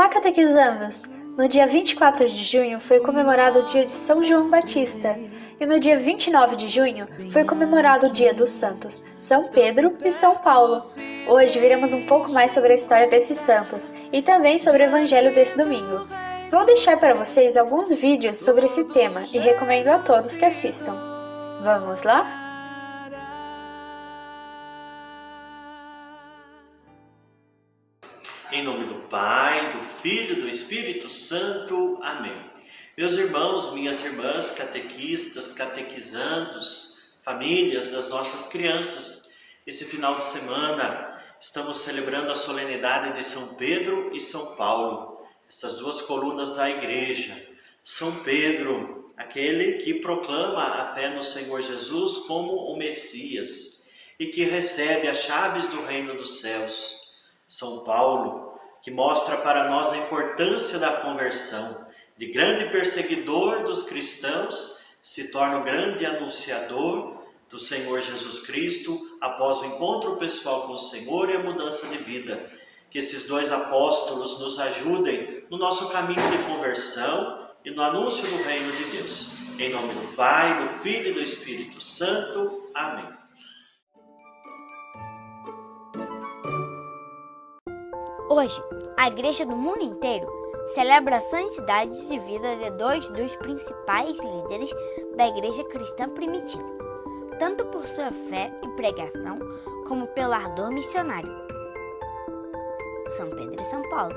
Olá, catequizandos! No dia 24 de junho foi comemorado o dia de São João Batista e no dia 29 de junho foi comemorado o dia dos santos São Pedro e São Paulo. Hoje veremos um pouco mais sobre a história desses santos e também sobre o evangelho desse domingo. Vou deixar para vocês alguns vídeos sobre esse tema e recomendo a todos que assistam. Vamos lá? Em nome do Pai, do Filho e do Espírito Santo. Amém. Meus irmãos, minhas irmãs, catequistas, catequizandos, famílias das nossas crianças, esse final de semana estamos celebrando a solenidade de São Pedro e São Paulo, essas duas colunas da igreja. São Pedro, aquele que proclama a fé no Senhor Jesus como o Messias e que recebe as chaves do reino dos céus. São Paulo, que mostra para nós a importância da conversão, de grande perseguidor dos cristãos, se torna o grande anunciador do Senhor Jesus Cristo após o encontro pessoal com o Senhor e a mudança de vida. Que esses dois apóstolos nos ajudem no nosso caminho de conversão e no anúncio do reino de Deus. Em nome do Pai, do Filho e do Espírito Santo. Amém. Hoje, a igreja do mundo inteiro celebra a santidade de vida de dois dos principais líderes da igreja cristã primitiva, tanto por sua fé e pregação, como pelo ardor missionário. São Pedro e São Paulo.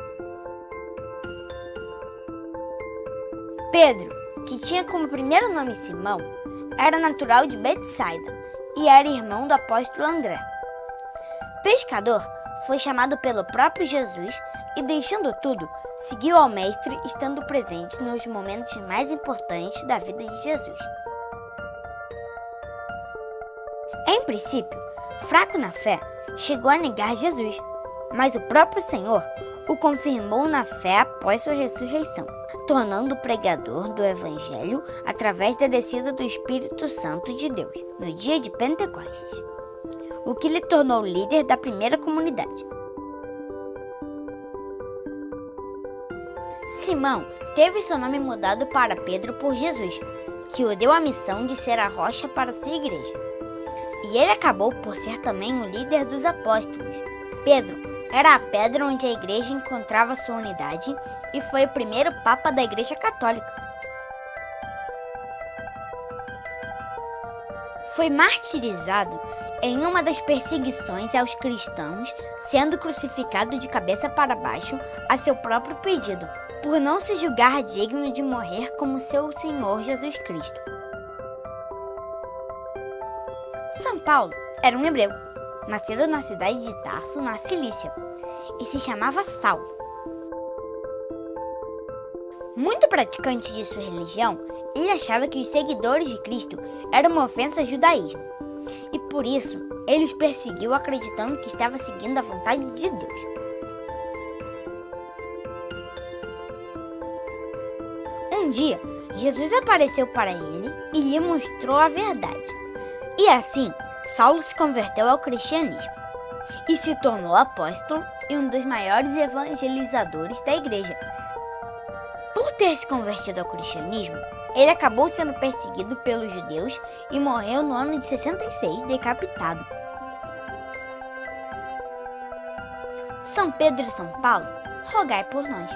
Pedro, que tinha como primeiro nome Simão, era natural de Betsaida e era irmão do apóstolo André. Pescador, foi chamado pelo próprio Jesus e, deixando tudo, seguiu ao Mestre, estando presente nos momentos mais importantes da vida de Jesus. Em princípio, fraco na fé, chegou a negar Jesus, mas o próprio Senhor o confirmou na fé após sua ressurreição, tornando-o pregador do Evangelho através da descida do Espírito Santo de Deus, no dia de Pentecostes, o que lhe tornou líder da primeira comunidade. Simão teve seu nome mudado para Pedro por Jesus, que o deu a missão de ser a rocha para sua igreja. E ele acabou por ser também o líder dos apóstolos. Pedro era a pedra onde a igreja encontrava sua unidade e foi o primeiro papa da Igreja Católica. Foi martirizado em uma das perseguições aos cristãos, sendo crucificado de cabeça para baixo a seu próprio pedido, por não se julgar digno de morrer como seu Senhor Jesus Cristo. São Paulo era um hebreu, nascido na cidade de Tarso, na Cilícia, e se chamava Saulo. Muito praticante de sua religião, ele achava que os seguidores de Cristo eram uma ofensa ao judaísmo, e por isso ele os perseguiu acreditando que estava seguindo a vontade de Deus. Um dia, Jesus apareceu para ele e lhe mostrou a verdade. E assim, Saulo se converteu ao cristianismo e se tornou apóstolo e um dos maiores evangelizadores da igreja. Por ter se convertido ao cristianismo, ele acabou sendo perseguido pelos judeus e morreu no ano de 66, decapitado. São Pedro e São Paulo, rogai por nós.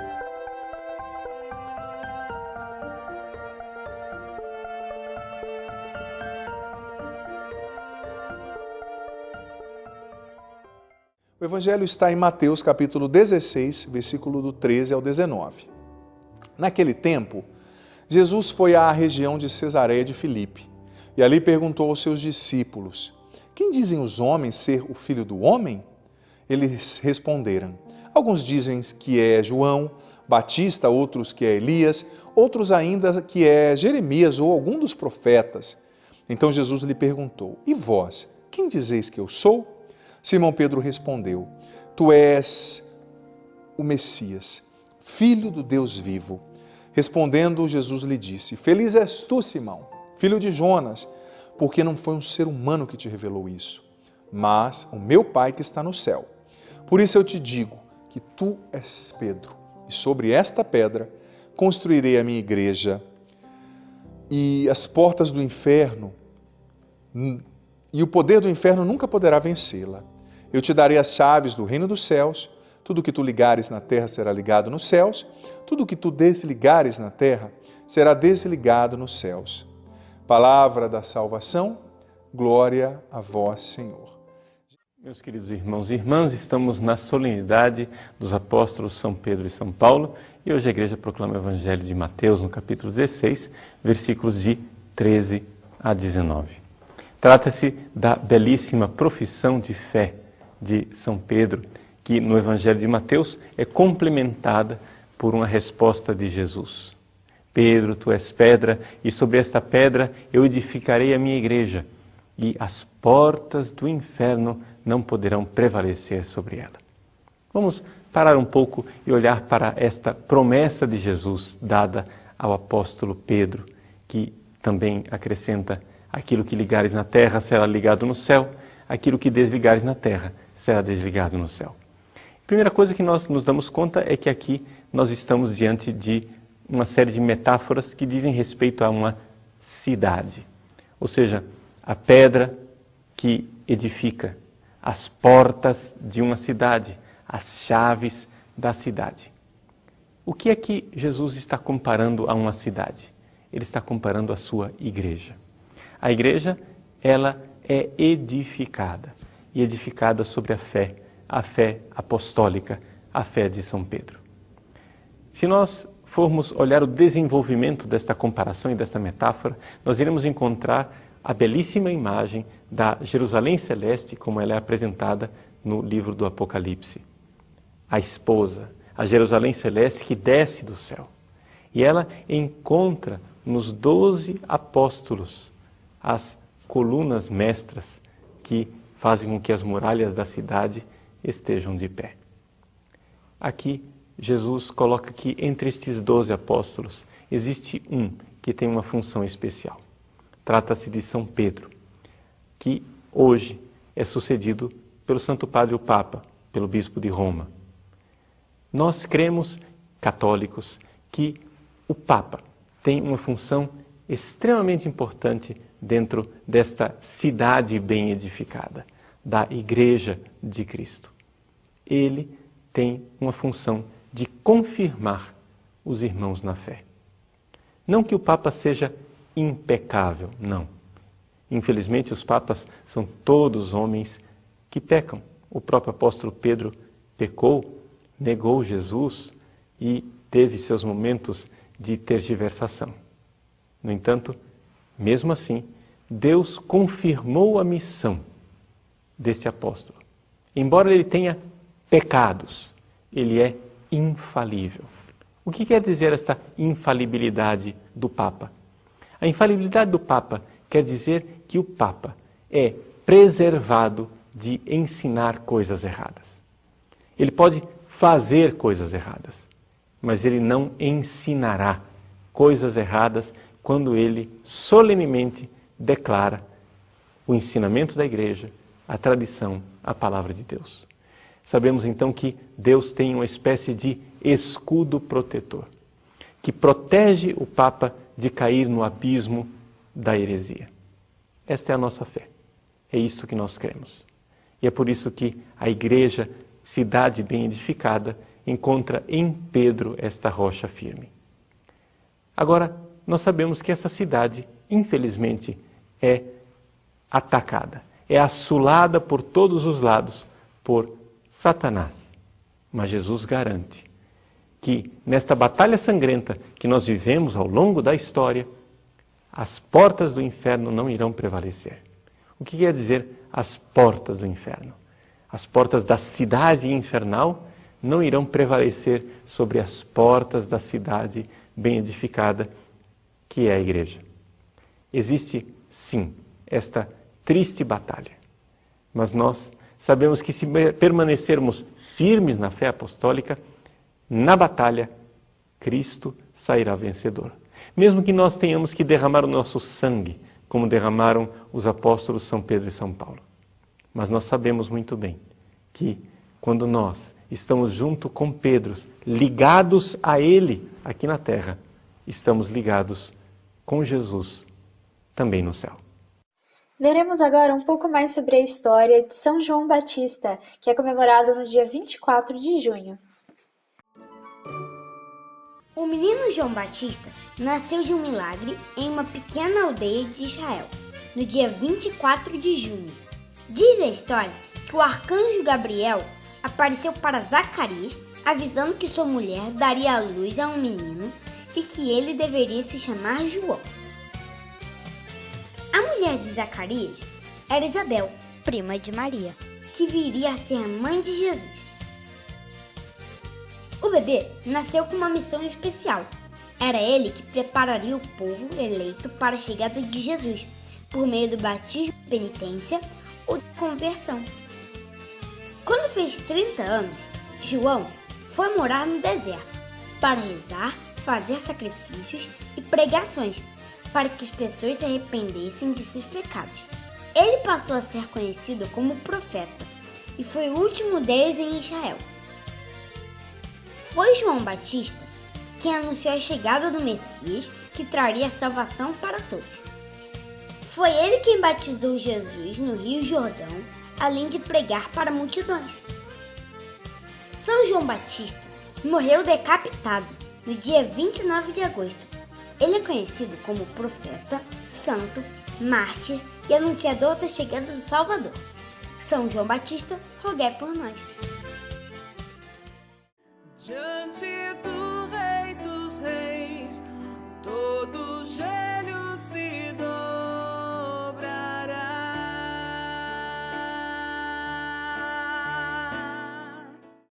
O Evangelho está em Mateus capítulo 16, versículo do 13 ao 19. Naquele tempo, Jesus foi à região de Cesareia de Filipe e ali perguntou aos seus discípulos: quem dizem os homens ser o Filho do Homem? Eles responderam: alguns dizem que é João Batista, outros que é Elias, outros ainda que é Jeremias ou algum dos profetas. Então Jesus lhe perguntou: e vós, quem dizeis que eu sou? Simão Pedro respondeu: tu és o Messias, Filho do Deus vivo. Respondendo, Jesus lhe disse: feliz és tu, Simão, filho de Jonas, porque não foi um ser humano que te revelou isso, mas o meu Pai que está no céu. Por isso eu te digo que tu és Pedro, e sobre esta pedra construirei a minha igreja, e as portas do inferno, e o poder do inferno nunca poderá vencê-la. Eu te darei as chaves do reino dos céus, tudo que tu ligares na terra será ligado nos céus, tudo que tu desligares na terra será desligado nos céus. Palavra da salvação, glória a vós, Senhor. Meus queridos irmãos e irmãs, estamos na solenidade dos apóstolos São Pedro e São Paulo e hoje a igreja proclama o Evangelho de Mateus no capítulo 16, versículos de 13 a 19. Trata-se da belíssima profissão de fé de São Pedro, que no Evangelho de Mateus é complementada por uma resposta de Jesus. Pedro, tu és pedra, e sobre esta pedra eu edificarei a minha igreja, e as portas do inferno não poderão prevalecer sobre ela. Vamos parar um pouco e olhar para esta promessa de Jesus dada ao apóstolo Pedro, que também acrescenta: aquilo que ligares na terra será ligado no céu, aquilo que desligares na terra será desligado no céu. A primeira coisa que nós nos damos conta é que aqui nós estamos diante de uma série de metáforas que dizem respeito a uma cidade. Ou seja, a pedra que edifica, as portas de uma cidade, as chaves da cidade. O que é que Jesus está comparando a uma cidade? Ele está comparando a sua igreja. A igreja, ela é edificada, e edificada sobre a fé apostólica, a fé de São Pedro. Se nós formos olhar o desenvolvimento desta comparação e desta metáfora, nós iremos encontrar a belíssima imagem da Jerusalém Celeste, como ela é apresentada no livro do Apocalipse. A esposa, a Jerusalém Celeste que desce do céu. E ela encontra nos 12 apóstolos as colunas mestras que fazem com que as muralhas da cidade estejam de pé. Aqui, Jesus coloca que entre estes 12 apóstolos existe um que tem uma função especial. Trata-se de São Pedro, que hoje é sucedido pelo Santo Padre o Papa, pelo Bispo de Roma. Nós cremos, católicos, que o Papa tem uma função extremamente importante dentro desta cidade bem edificada, da Igreja de Cristo. Ele tem uma função de confirmar os irmãos na fé. Não que o Papa seja impecável, não. Infelizmente, os papas são todos homens que pecam. O próprio apóstolo Pedro pecou, negou Jesus e teve seus momentos de tergiversação. No entanto, mesmo assim, Deus confirmou a missão deste apóstolo. Embora ele tenha pecados, ele é infalível. O que quer dizer esta infalibilidade do Papa? A infalibilidade do Papa quer dizer que o Papa é preservado de ensinar coisas erradas. Ele pode fazer coisas erradas, mas ele não ensinará coisas erradas quando ele solenemente declara o ensinamento da igreja, a tradição, a palavra de Deus. Sabemos então que Deus tem uma espécie de escudo protetor, que protege o Papa de cair no abismo da heresia. Esta é a nossa fé. É isto que nós cremos. E é por isso que a igreja, cidade bem edificada, encontra em Pedro esta rocha firme. Agora, nós sabemos que essa cidade, infelizmente, é atacada, é assolada por todos os lados por Satanás. Mas Jesus garante que nesta batalha sangrenta que nós vivemos ao longo da história, as portas do inferno não irão prevalecer. O que quer dizer as portas do inferno? As portas da cidade infernal não irão prevalecer sobre as portas da cidade bem edificada, que é a igreja. Existe, sim, esta triste batalha, mas nós sabemos que se permanecermos firmes na fé apostólica, na batalha, Cristo sairá vencedor. Mesmo que nós tenhamos que derramar o nosso sangue, como derramaram os apóstolos São Pedro e São Paulo. Mas nós sabemos muito bem que quando nós estamos junto com Pedro, ligados a Ele aqui na terra, estamos ligados com Jesus também no céu. Veremos agora um pouco mais sobre a história de São João Batista, que é comemorado no dia 24 de junho. O menino João Batista nasceu de um milagre em uma pequena aldeia de Israel, no dia 24 de junho. Diz a história que o arcanjo Gabriel apareceu para Zacarias, avisando que sua mulher daria à luz a um menino e que ele deveria se chamar João. A mulher de Zacarias era Isabel, prima de Maria, que viria a ser a mãe de Jesus. O bebê nasceu com uma missão especial. Era ele que prepararia o povo eleito para a chegada de Jesus, por meio do batismo, penitência ou de conversão. Quando fez 30 anos, João foi morar no deserto para rezar, fazer sacrifícios e pregações para que as pessoas se arrependessem de seus pecados. Ele passou a ser conhecido como profeta e foi o último deles em Israel. Foi João Batista quem anunciou a chegada do Messias, que traria salvação para todos. Foi ele quem batizou Jesus no Rio Jordão, além de pregar para multidões. São João Batista morreu decapitado no dia 29 de agosto. Ele é conhecido como profeta, santo, mártir e anunciador da chegada do Salvador. São João Batista, rogai por nós. Diante